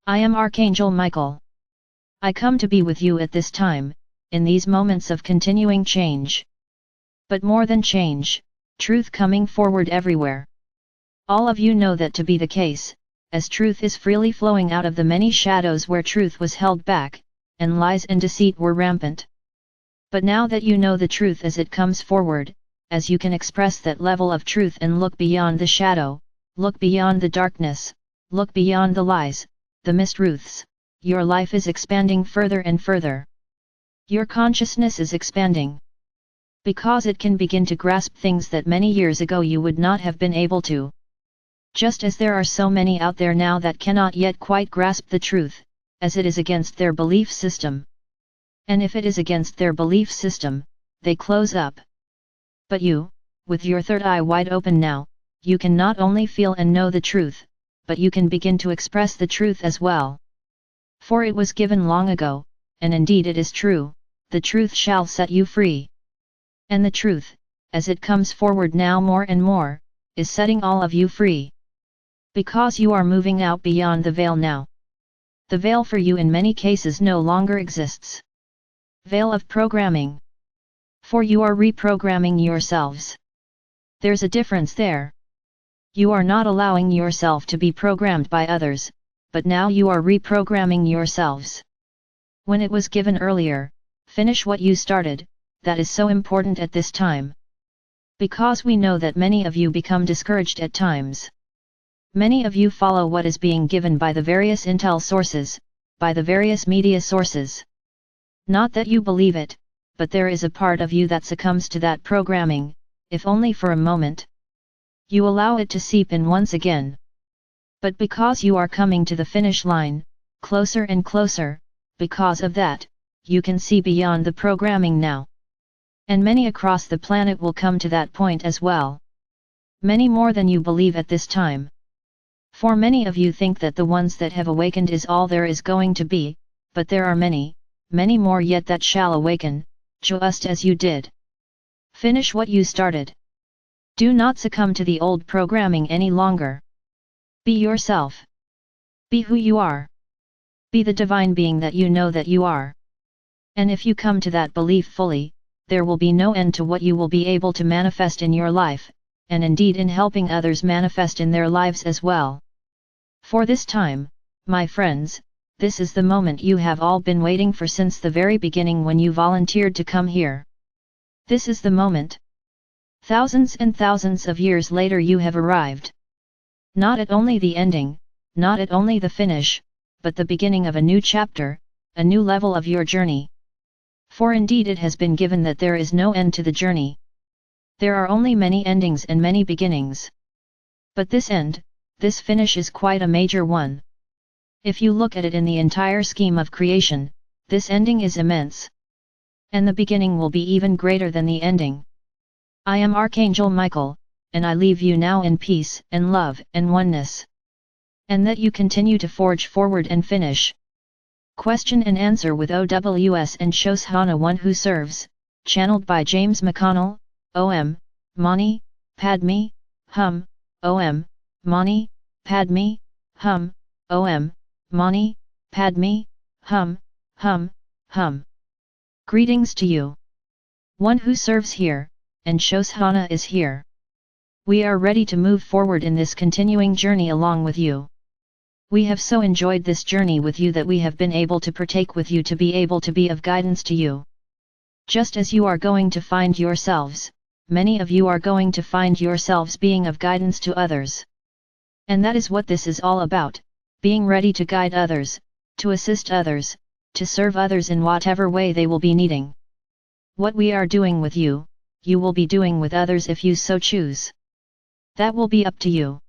I am Archangel Michael. I come to be with you at this time, in these moments of continuing change. But more than change, truth coming forward everywhere. All of you know that to be the case, as truth is freely flowing out of the many shadows where truth was held back, and lies and deceit were rampant. But now that you know the truth as it comes forward, as you can express that level of truth and look beyond the shadow, look beyond the darkness, look beyond the lies, the mistruths, your life is expanding further and further. Your consciousness is expanding. Because it can begin to grasp things that many years ago you would not have been able to. Just as there are so many out there now that cannot yet quite grasp the truth, as it is against their belief system. And if it is against their belief system, they close up. But you, with your third eye wide open now, you can not only feel and know the truth, but you can begin to express the truth as well. For it was given long ago, and indeed it is true, the truth shall set you free. And the truth, as it comes forward now more and more, is setting all of you free. Because you are moving out beyond the veil now. The veil for you in many cases no longer exists. Veil of programming. For you are reprogramming yourselves. There's a difference there. You are not allowing yourself to be programmed by others, but now you are reprogramming yourselves. When it was given earlier, finish what you started, that is so important at this time. Because we know that many of you become discouraged at times. Many of you follow what is being given by the various intel sources, by the various media sources. Not that you believe it, but there is a part of you that succumbs to that programming, if only for a moment. You allow it to seep in once again. But because you are coming to the finish line, closer and closer, because of that, you can see beyond the programming now. And many across the planet will come to that point as well. Many more than you believe at this time. For many of you think that the ones that have awakened is all there is going to be, but there are many, many more yet that shall awaken, just as you did. Finish what you started. Do not succumb to the old programming any longer. Be yourself. Be who you are. Be the divine being that you know that you are. And if you come to that belief fully, there will be no end to what you will be able to manifest in your life, and indeed in helping others manifest in their lives as well. For this time, my friends, this is the moment you have all been waiting for since the very beginning when you volunteered to come here. This is the moment. Thousands and thousands of years later you have arrived. Not at only the ending, not at only the finish, but the beginning of a new chapter, a new level of your journey. For indeed it has been given that there is no end to the journey. There are only many endings and many beginnings. But this end, this finish is quite a major one. If you look at it in the entire scheme of creation, this ending is immense. And the beginning will be even greater than the ending. I am Archangel Michael, and I leave you now in peace and love and oneness. And that you continue to forge forward and finish. Question and answer with OWS and Shoshana One Who Serves, channeled by James McConnell, OM, Mani, Padme, Hum, OM, Mani, Padme, Hum, OM, Mani, Padme, Hum, Hum, Hum. Greetings to you. One Who Serves here, and Shoshana is here. We are ready to move forward in this continuing journey along with you. We have so enjoyed this journey with you that we have been able to partake with you to be able to be of guidance to you. Just as you are going to find yourselves, many of you are going to find yourselves being of guidance to others. And that is what this is all about, being ready to guide others, to assist others, to serve others in whatever way they will be needing. What we are doing with you, you will be doing with others if you so choose. That will be up to you.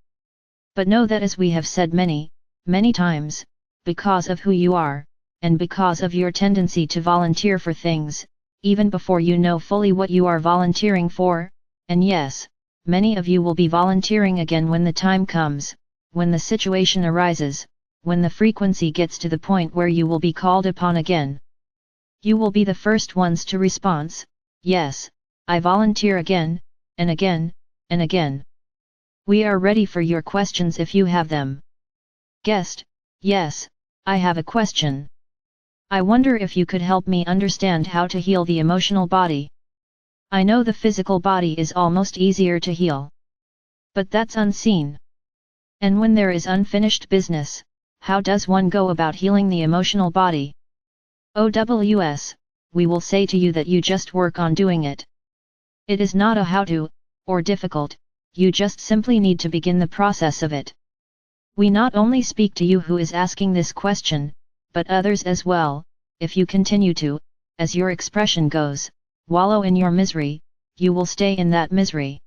But know that as we have said many, many times, because of who you are, and because of your tendency to volunteer for things, even before you know fully what you are volunteering for, and yes, many of you will be volunteering again when the time comes, when the situation arises, when the frequency gets to the point where you will be called upon again. You will be the first ones to respond, yes, I volunteer again, and again, and again. We are ready for your questions if you have them. Guest, yes, I have a question. I wonder if you could help me understand how to heal the emotional body. I know the physical body is almost easier to heal. But that's unseen. And when there is unfinished business, how does one go about healing the emotional body? OWS, we will say to you that you just work on doing it. It is not a how-to, or difficult, you just simply need to begin the process of it. We not only speak to you who is asking this question, but others as well. If you continue to, as your expression goes, wallow in your misery, you will stay in that misery.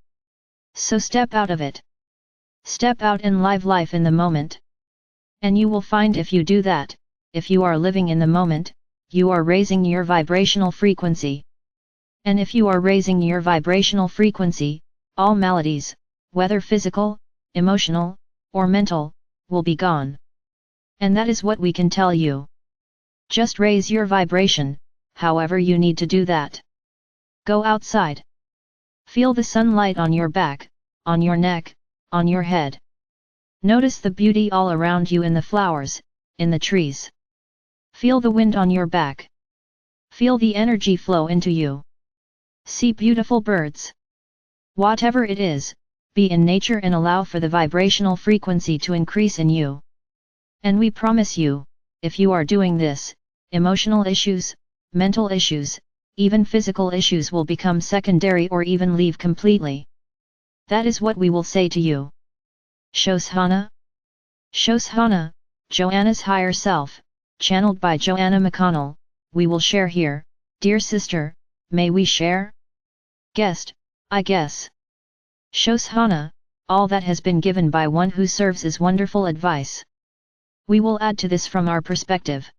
So step out of it. Step out and live life in the moment. And you will find if you do that, if you are living in the moment, you are raising your vibrational frequency. And if you are raising your vibrational frequency, all maladies, whether physical, emotional, or mental, will be gone. And that is what we can tell you. Just raise your vibration, however you need to do that. Go outside. Feel the sunlight on your back, on your neck, on your head. Notice the beauty all around you in the flowers, in the trees. Feel the wind on your back. Feel the energy flow into you. See beautiful birds. Whatever it is, be in nature and allow for the vibrational frequency to increase in you. And we promise you, if you are doing this, emotional issues, mental issues, even physical issues will become secondary or even leave completely. That is what we will say to you. Shoshana? Shoshana, Joanna's higher self, channeled by Joanna McConnell, we will share here. Dear sister, may we share? Guest, I guess. Shoshana, all that has been given by one who serves is wonderful advice. We will add to this from our perspective.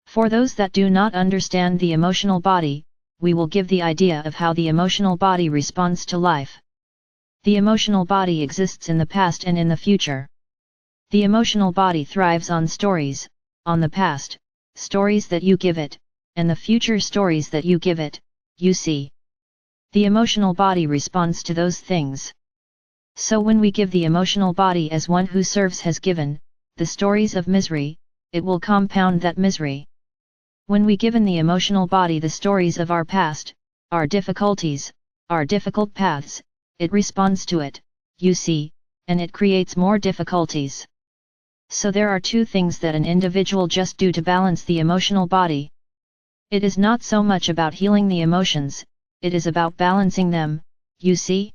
For those that do not understand the emotional body, we will give the idea of how the emotional body responds to life. The emotional body exists in the past and in the future. The emotional body thrives on stories, on the past, stories that you give it, and the future stories that you give it, you see. The emotional body responds to those things. So when we give the emotional body as one who serves has given, the stories of misery, it will compound that misery. When we given the emotional body the stories of our past, our difficulties, our difficult paths, it responds to it, you see, and it creates more difficulties. So there are two things that an individual just do to balance the emotional body. It is not so much about healing the emotions, it is about balancing them, you see?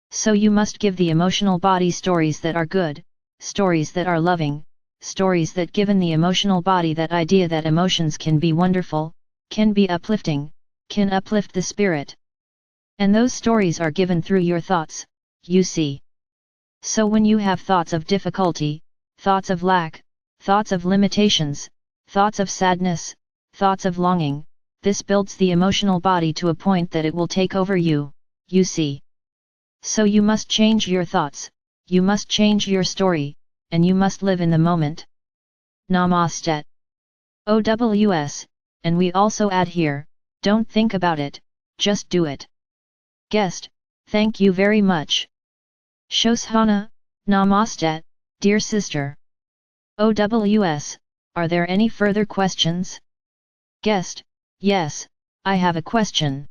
So you must give the emotional body stories that are good, stories that are loving, stories that given the emotional body that idea that emotions can be wonderful, can be uplifting, can uplift the spirit. And those stories are given through your thoughts, you see. So when you have thoughts of difficulty, thoughts of lack, thoughts of limitations, thoughts of sadness, thoughts of longing, this builds the emotional body to a point that it will take over you, you see. So you must change your thoughts, you must change your story, and you must live in the moment. Namaste. OWS, and we also add here, don't think about it, just do it. Guest, thank you very much. Shoshana, Namaste, dear sister. OWS, are there any further questions? Guest, yes, I have a question.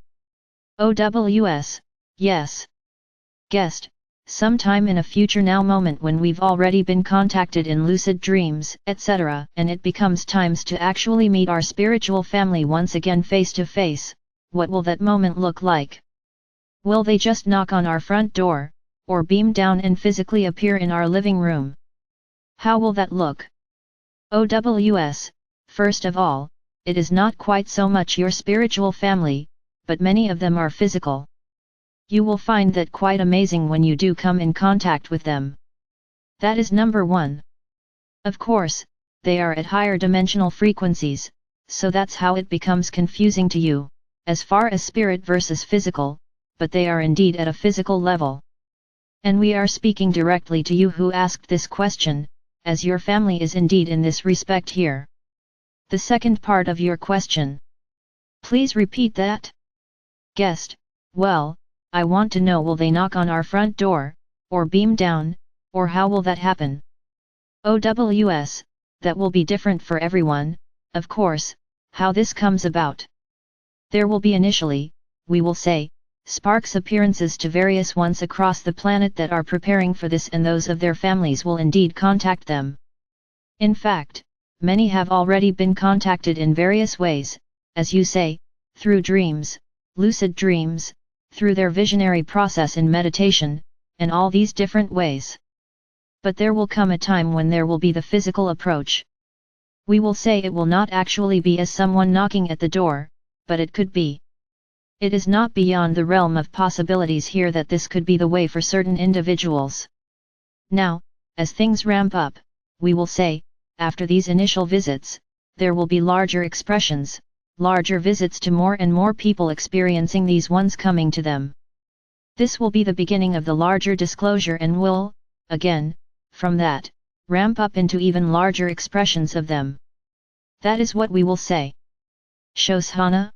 OWS, yes. Guest, sometime in a future now moment when we've already been contacted in lucid dreams, etc., and it becomes times to actually meet our spiritual family once again face to face, what will that moment look like? Will they just knock on our front door, or beam down and physically appear in our living room? How will that look? OWS, first of all, it is not quite so much your spiritual family, but many of them are physical. You will find that quite amazing when you do come in contact with them. That is number one. Of course, they are at higher dimensional frequencies, so that's how it becomes confusing to you, as far as spirit versus physical, but they are indeed at a physical level. And we are speaking directly to you who asked this question, as your family is indeed in this respect here. The second part of your question. Please repeat that. Guest, well, I want to know, will they knock on our front door, or beam down, or how will that happen? OWS, that will be different for everyone. Of course, how this comes about. There will be initially, we will say, sparks appearances to various ones across the planet that are preparing for this, and those of their families will indeed contact them. In fact, many have already been contacted in various ways, as you say, through dreams, lucid dreams, through their visionary process in meditation, and all these different ways. But there will come a time when there will be the physical approach. We will say it will not actually be as someone knocking at the door, but it could be. It is not beyond the realm of possibilities here that this could be the way for certain individuals. Now, as things ramp up, we will say, after these initial visits, there will be larger expressions, larger visits to more and more people experiencing these ones coming to them. This will be the beginning of the larger disclosure and will, again, from that, ramp up into even larger expressions of them. That is what we will say. Shoshana?